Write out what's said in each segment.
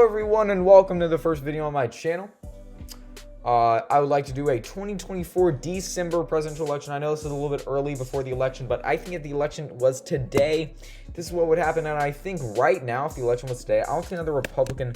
everyone, and welcome to the first video on my channel. I would like to do a 2024 December presidential election. I know this is a little bit early before the election, but I think if the election was today, this is what would happen. And I think right now, if the election was today, I don't see another person in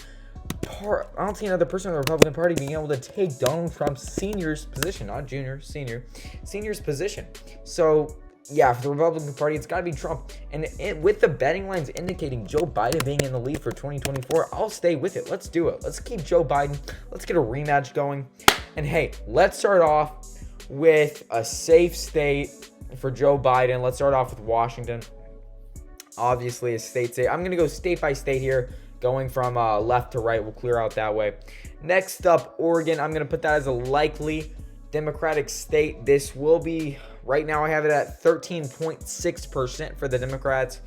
the Republican Party being able to take Donald Trump's senior's position, not junior, senior's position. So yeah, for the Republican Party, it's got to be Trump. And with the betting lines indicating Joe Biden being in the lead for 2024, I'll stay with it. Let's do it. Let's keep Joe Biden. Let's get a rematch going. And hey, let's start off with a safe state for Joe Biden. Let's start off with Washington. Obviously, a state. I'm going to go state by state here, going from left to right. We'll clear out that way. Next up, Oregon. I'm going to put that as a likely Democratic state. This will be, right now I have it at 13.6% for the Democrats.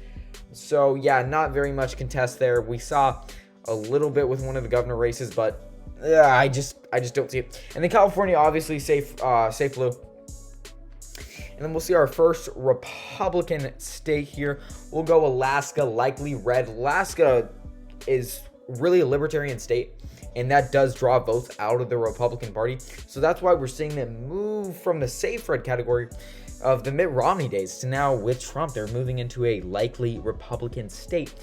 So yeah, not very much contest there. We saw a little bit with one of the governor races, but I just don't see it. And then California, obviously safe blue. And then we'll see our first Republican state here. We'll go Alaska, likely red. Alaska is really a libertarian state, and that does draw votes out of the Republican Party. So that's why we're seeing them move from the safe red category of the Mitt Romney days to now with Trump. They're moving into a likely Republican state.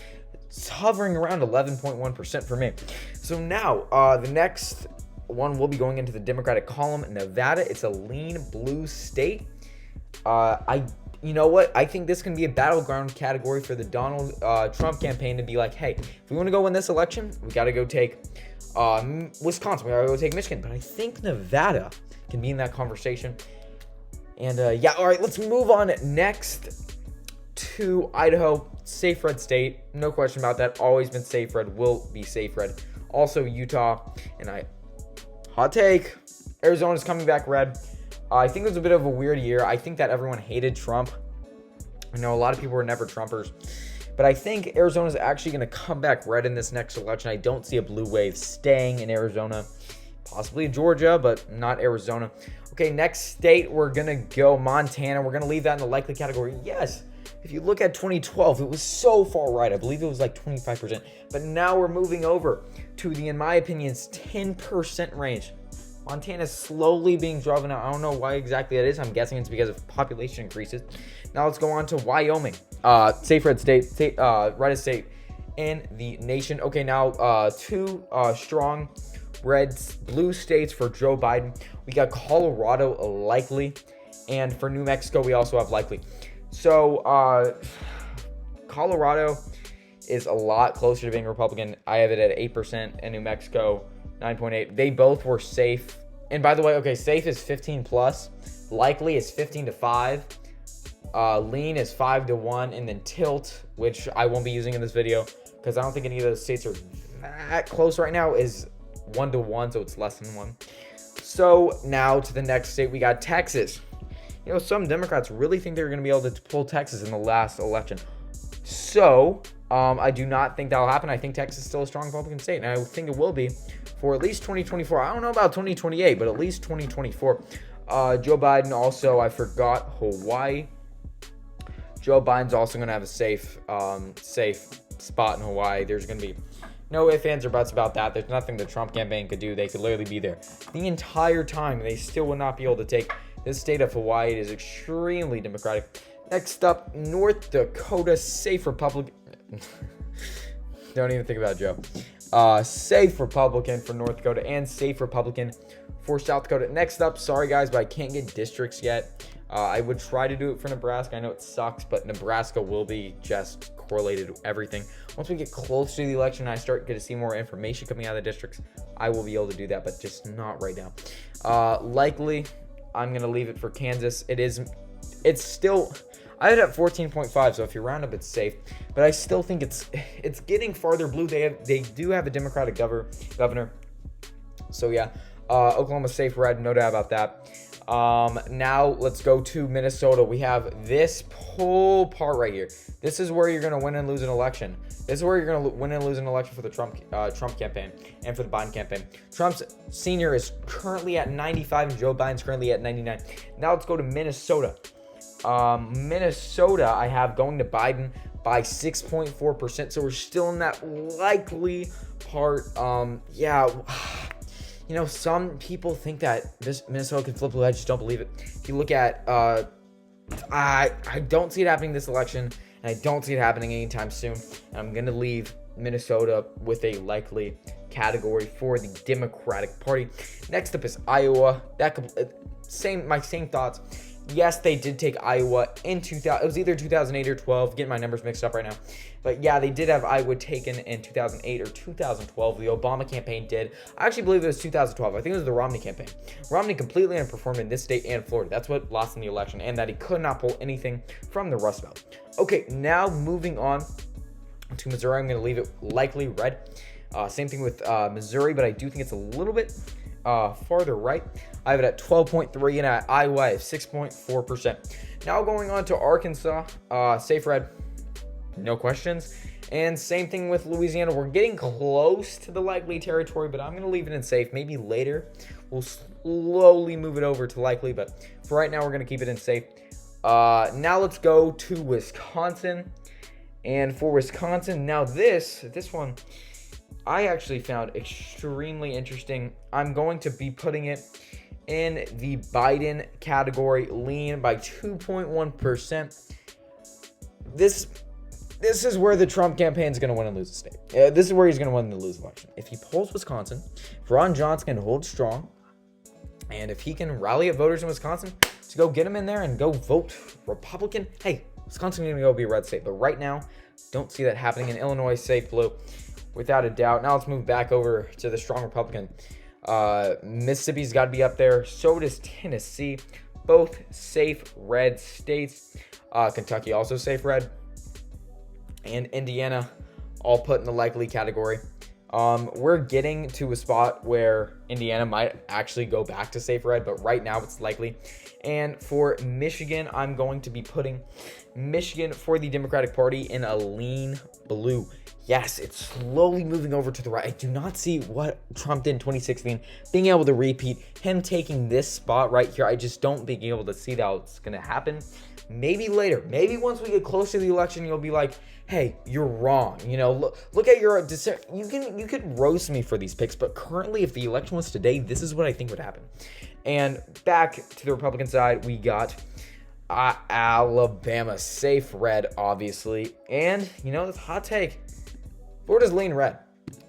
It's hovering around 11.1% for me. So now the next one will be going into the Democratic column. Nevada, it's a lean blue state. You know what? I think this can be a battleground category for the Donald Trump campaign to be like, hey, if we want to go win this election, we got to go take Wisconsin. We got to go take Michigan. But I think Nevada can be in that conversation. And yeah, all right, let's move on next to Idaho. Safe red state. No question about that. Always been safe red. Will be safe red. Also Utah. And hot take, Arizona's coming back red. I think it was a bit of a weird year. I think that everyone hated Trump. I know a lot of people were never Trumpers. But I think Arizona's actually going to come back red in this next election. I don't see a blue wave staying in Arizona. Possibly Georgia, but not Arizona. Okay, next state, we're going to go Montana. We're going to leave that in the likely category. Yes, if you look at 2012, it was so far right. I believe it was like 25%. But now we're moving over to the, in my opinion, 10% range. Montana is slowly being driven out. I don't know why exactly that is. I'm guessing it's because of population increases. Now let's go on to Wyoming. Safe red state, reddest state in the nation. Okay, now two strong blue states for Joe Biden. We got Colorado likely, and for New Mexico we also have likely. So Colorado is a lot closer to being Republican. I have it at 8%, and New Mexico 9.8. They both were safe. And by the way, okay, safe is 15 plus. Likely is 15 to 5. Lean is 5 to 1. And then tilt, which I won't be using in this video because I don't think any of those states are that close right now, is 1 to 1. So it's less than 1. So now to the next state, we got Texas. You know, some Democrats really think they're going to be able to pull Texas in the last election. So I do not think that'll happen. I think Texas is still a strong Republican state, and I think it will be for at least 2024. I don't know about 2028, but at least 2024. Joe Biden also, I forgot Hawaii. Joe Biden's also going to have a safe spot in Hawaii. There's going to be no ifs, ands, or buts about that. There's nothing the Trump campaign could do. They could literally be there the entire time. They still would not be able to take this state of Hawaii. It is extremely Democratic. Next up, North Dakota, safe Republican. Don't even think about Joe. Safe Republican for North Dakota and safe Republican for South Dakota. Next up, sorry guys, but I can't get districts yet. I would try to do it for Nebraska. I know it sucks, but Nebraska will be just correlated to everything. Once we get close to the election and I start getting to see more information coming out of the districts, I will be able to do that, but just not right now. Likely, I'm going to leave it for Kansas. It's still, I had it at 14.5, so if you round up, it's safe. But I still think it's getting farther blue. They do have a Democratic governor. So yeah, Oklahoma safe red, no doubt about that. Now let's go to Minnesota. We have this whole part right here. This is where you're going to win and lose an election. This is where you're going to win and lose an election for the Trump campaign and for the Biden campaign. Trump's senior is currently at 95 and Joe Biden's currently at 99. Now let's go to Minnesota. Minnesota, I have going to Biden by 6.4%. So we're still in that likely part, yeah, you know, some people think that Minnesota can flip blue. I just don't believe it. If you look at, I don't see it happening this election, and I don't see it happening anytime soon. And I'm gonna leave Minnesota with a likely category for the Democratic Party. Next up is Iowa. My same thoughts. Yes, they did take Iowa in 2000. It was either 2008 or 12. Getting my numbers mixed up right now. But yeah, they did have Iowa taken in 2008 or 2012. The Obama campaign did. I actually believe it was 2012. I think it was the Romney campaign. Romney completely underperformed in this state and Florida. That's what lost in the election, and that he could not pull anything from the Rust Belt. Okay, now moving on to Missouri. I'm going to leave it likely red. Same thing with Missouri, but I do think it's a little bit farther right. I have it at 12.3, and at Iowa I have 6.4%. Now going on to Arkansas, safe red, no questions. And same thing with Louisiana. We're getting close to the likely territory, but I'm going to leave it in safe. Maybe later we'll slowly move it over to likely, but for right now we're going to keep it in safe. Now let's go to Wisconsin. And for Wisconsin, now this one I actually found extremely interesting. I'm going to be putting it in the Biden category, lean by 2.1%. This is where the Trump campaign is going to win and lose the state. This is where he's going to win and lose the election. If he pulls Wisconsin, if Ron Johnson can hold strong, and if he can rally up voters in Wisconsin to go get him in there and go vote Republican, hey, Wisconsin's going to go be a red state. But right now, don't see that happening. In Illinois, safe blue, without a doubt. Now let's move back over to the strong Republican. Mississippi's got to be up there. So does Tennessee. Both safe red states. Kentucky also safe red. And Indiana all put in the likely category. We're getting to a spot where Indiana might actually go back to safe red, but right now it's likely. And for Michigan, I'm going to be putting Michigan for the Democratic Party in a lean blue. Yes, it's slowly moving over to the right. I do not see what Trump did in 2016 being able to repeat, him taking this spot right here. I just don't being able to see that it's going to happen. Maybe later, maybe once we get close to the election, you'll be like, hey, you're wrong. You know, look at your dissent. You could roast me for these picks, but currently, if the election was today, this is what I think would happen. And back to the Republican side, we got Alabama, safe red, obviously. And, you know, this hot take, Florida's lean red.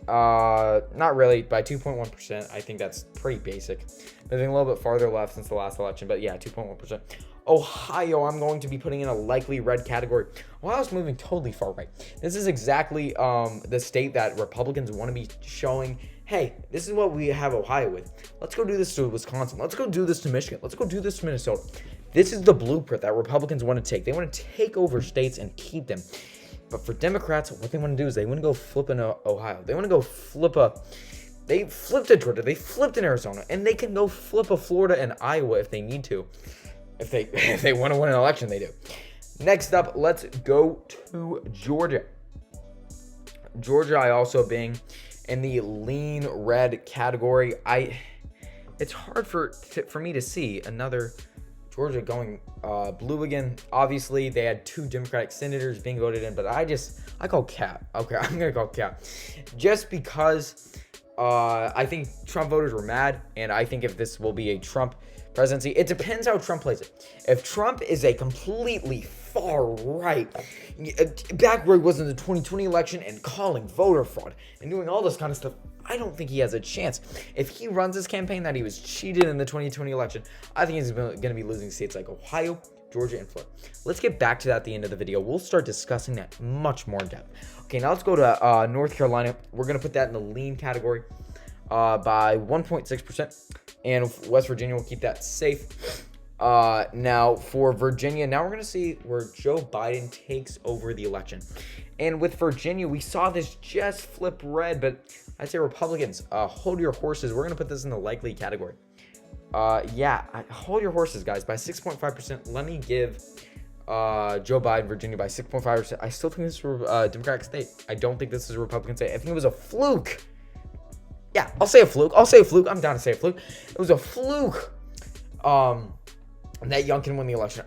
Not really, by 2.1%. I think that's pretty basic. Moving a little bit farther left since the last election, but yeah, 2.1%. Ohio, I'm going to be putting in a likely red category. Ohio's moving totally far right. This is exactly the state that Republicans want to be showing, hey, this is what we have Ohio with. Let's go do this to Wisconsin. Let's go do this to Michigan. Let's go do this to Minnesota. This is the blueprint that Republicans want to take. They want to take over states and keep them. But for Democrats, what they want to do is they want to go flip in Ohio. They want to go they flipped in Georgia. They flipped in Arizona. And they can go flip a Florida and Iowa if they need to. If they want to win an election, they do. Next up, let's go to Georgia. Georgia, I also being in the lean red category. It's hard for me to see another Georgia going blue again. Obviously, they had 2 Democratic senators being voted in, but I call cap. Okay, I'm gonna call cap, just because I think Trump voters were mad, and I think if this will be a Trump presidency, it depends how Trump plays it. If Trump is a completely far right, back where he was in the 2020 election and calling voter fraud and doing all this kind of stuff, I don't think he has a chance. If he runs his campaign that he was cheated in the 2020 election, I think he's going to be losing states like Ohio, Georgia, and Florida. Let's get back to that at the end of the video. We'll start discussing that much more in depth. Okay, now let's go to North Carolina. We're going to put that in the lean category by 1.6%. And West Virginia will keep that safe. Now for Virginia, now we're going to see where Joe Biden takes over the election. And with Virginia, we saw this just flip red, but I'd say Republicans, hold your horses. We're going to put this in the likely category. Hold your horses, guys, by 6.5%. Let me give Joe Biden, Virginia, by 6.5%. I still think this is a Democratic state. I don't think this is a Republican state. I think it was a fluke. Yeah, I'll say a fluke. I'm down to say a fluke. It was a fluke that Youngkin won the election.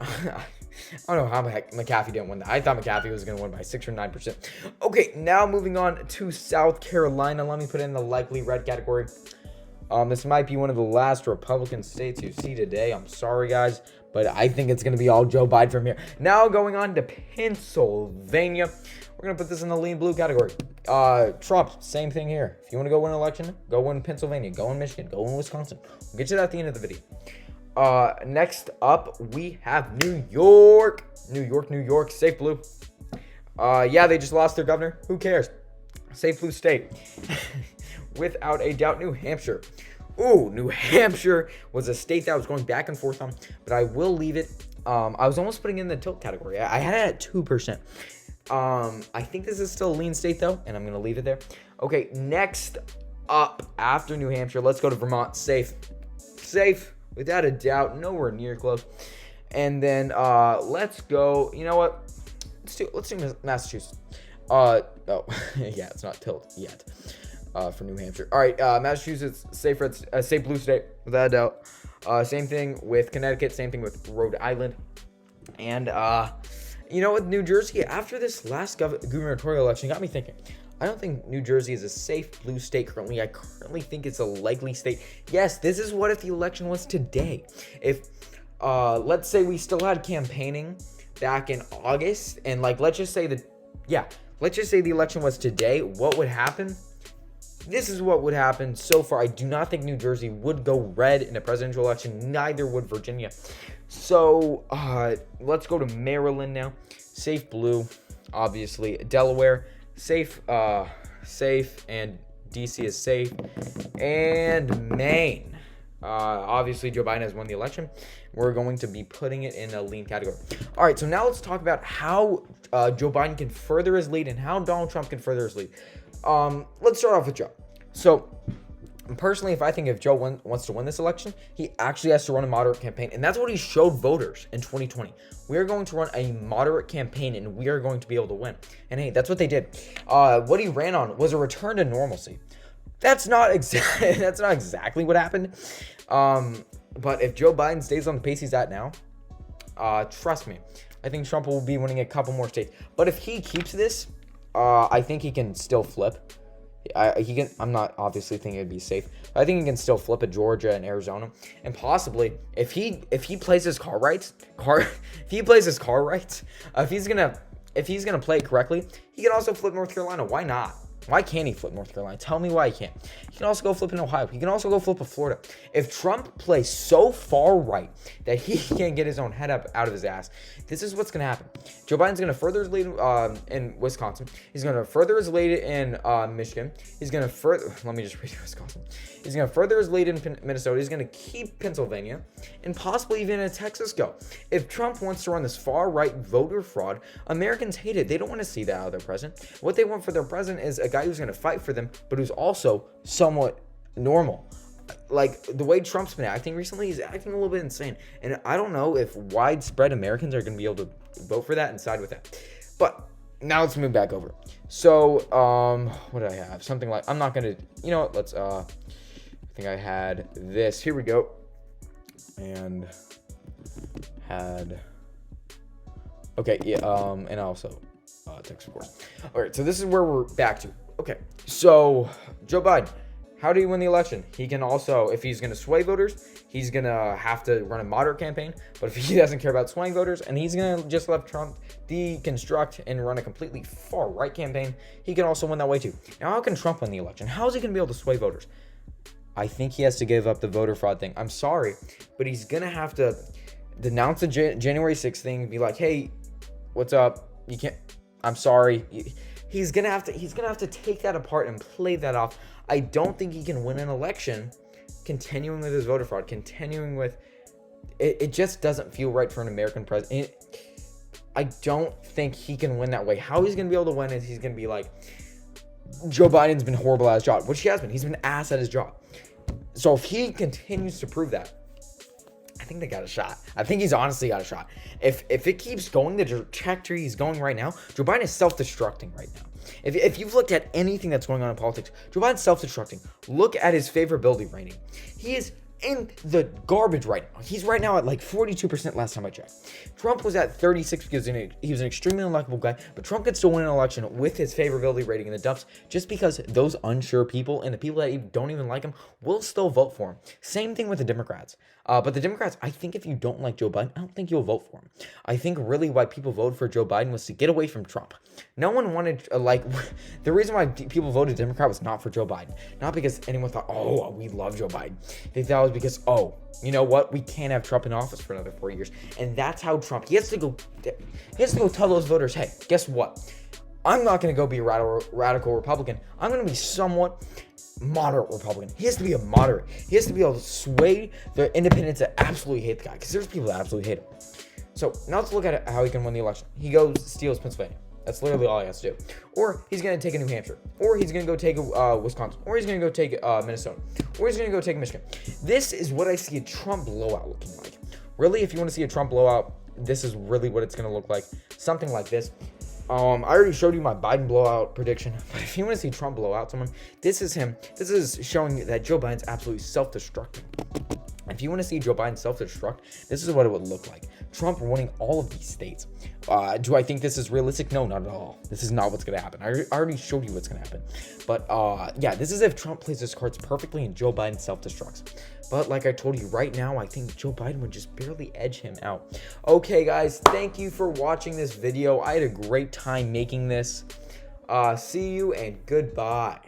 I don't know how McAfee didn't win that. I thought McAfee was going to win by 6 or 9%. Okay, now moving on to South Carolina. Let me put it in the likely red category. This might be one of the last Republican states you see today. I'm sorry, guys, but I think it's going to be all Joe Biden from here. Now going on to Pennsylvania. We're going to put this in the lean blue category. Trump, same thing here. If you want to go win an election, go win Pennsylvania, go in Michigan, go in Wisconsin. We'll get to that at the end of the video. Next up, we have New York. New York, safe blue. Yeah, they just lost their governor. Who cares? Safe blue state. Without a doubt, New Hampshire. Ooh, New Hampshire was a state that I was going back and forth on, but I will leave it. I was almost putting it in the tilt category. I had it at 2%. I think this is still a lean state, though, and I'm going to leave it there. Okay, next up, after New Hampshire, let's go to Vermont. Safe. Without a doubt, nowhere near close. And then let's go. You know what? Let's do Massachusetts. Oh, yeah, it's not tilt yet for New Hampshire. All right, Massachusetts, safe blue state, without a doubt. Same thing with Connecticut. Same thing with Rhode Island. And you know, with New Jersey, after this last gubernatorial election, got me thinking. I don't think New Jersey is a safe blue state currently. I currently think it's a likely state. Yes, this is what if the election was today. If, let's say we still had campaigning back in August, and let's just say the election was today, what would happen? This is what would happen so far. I do not think New Jersey would go red in a presidential election. Neither would Virginia. So, let's go to Maryland now. Safe blue, obviously. Delaware, safe, and DC is safe. And Maine. Obviously, Joe Biden has won the election. We're going to be putting it in a lean category. All right, so now let's talk about how Joe Biden can further his lead and how Donald Trump can further his lead. Let's start off with Joe. So, personally, if Joe wants to win this election, he actually has to run a moderate campaign, and that's what he showed voters in 2020. We are going to run a moderate campaign, and we are going to be able to win. And hey, that's what they did. What he ran on was a return to normalcy. That's not exactly what happened. But if Joe Biden stays on the pace he's at now, trust me, I think Trump will be winning a couple more states. But if he keeps this, I think he can still flip. I'm not obviously thinking it'd be safe, but I think he can still flip at Georgia and Arizona, and possibly if he plays his car right, if he's gonna play it correctly, he can also flip North Carolina. Why not? Why can't he flip North Carolina? Tell me why he can't. He can also go flip in Ohio. He can also go flip in Florida. If Trump plays so far right that he can't get his own head up out of his ass, this is what's going to happen. Joe Biden's going to further his lead in Wisconsin. He's going to further his lead in Michigan. He's going to further... Let me just read Wisconsin. He's going to further his lead in Minnesota. He's going to keep Pennsylvania and possibly even in Texas go. If Trump wants to run this far-right voter fraud, Americans hate it. They don't want to see that out of their president. What they want for their president is a guy who's going to fight for them, but who's also somewhat normal. Like, the way Trump's been acting recently, he's acting a little bit insane. And I don't know if widespread Americans are going to be able to vote for that and side with that. But now let's move back over. So, what did I have? Something like, I'm not going to, you know what, let's, I think I had this. Here we go. And had, okay, yeah, and also tech support. All right, so this is where we're back to. Okay, so Joe Biden, how do you win the election? He can also, if he's going to sway voters, he's going to have to run a moderate campaign. But if he doesn't care about swaying voters and he's going to just let Trump deconstruct and run a completely far-right campaign, he can also win that way too. Now, how can Trump win the election? How is he going to be able to sway voters? I think he has to give up the voter fraud thing. I'm sorry, but he's going to have to denounce the January 6th thing, be like, hey, what's up? You can't, I'm sorry. He's gonna have to take that apart and play that off. I don't think he can win an election continuing with his voter fraud, continuing with it. It just doesn't feel right for an American president. I don't think he can win that way. How he's gonna be able to win is he's gonna be like, Joe Biden's been horrible at his job, which he has been. He's been ass at his job. So if he continues to prove that, I think they got a shot. I think he's honestly got a shot. If it keeps going the trajectory he's going right now, Joe Biden is self-destructing right now. If you've looked at anything that's going on in politics, Joe Biden's self-destructing. Look at his favorability rating. He is in the garbage right now. He's right now at like 42% last time I checked. Trump was at 36 because he was an extremely unlikable guy, but Trump could still win an election with his favorability rating in the dumps just because those unsure people and the people that don't even like him will still vote for him. Same thing with the Democrats. But the Democrats, I think if you don't like Joe Biden, I don't think you'll vote for him. I think really why people voted for Joe Biden was to get away from Trump. No one wanted, the reason why people voted Democrat was not for Joe Biden. Not because anyone thought, oh, we love Joe Biden. They thought it was because, oh, you know what? We can't have Trump in office for another 4 years. And that's how Trump, he has to go tell those voters, hey, guess what? I'm not going to go be a radical Republican. I'm going to be somewhat moderate Republican. He has to be a moderate. He has to be able to sway the independents that absolutely hate the guy, because there's people that absolutely hate him. So now let's look at how he can win the election. He goes, steals Pennsylvania. That's literally all he has to do. Or he's going to take a New Hampshire. Or he's going to go take Wisconsin. Or he's going to go take Minnesota. Or he's going to go take Michigan. This is what I see a Trump blowout looking like. Really, if you want to see a Trump blowout, this is really what it's going to look like. Something like this. I already showed you my Biden blowout prediction, but if you want to see Trump blow out someone, this is him. This is showing that Joe Biden's absolutely self-destructing. If you want to see Joe Biden self-destruct, this is what it would look like. Trump winning all of these states. Do I think this is realistic? No, not at all. This is not what's going to happen. I already showed you what's going to happen. But yeah, this is if Trump plays his cards perfectly and Joe Biden self-destructs. But like I told you right now, I think Joe Biden would just barely edge him out. Okay, guys, thank you for watching this video. I had a great time making this. See you and goodbye.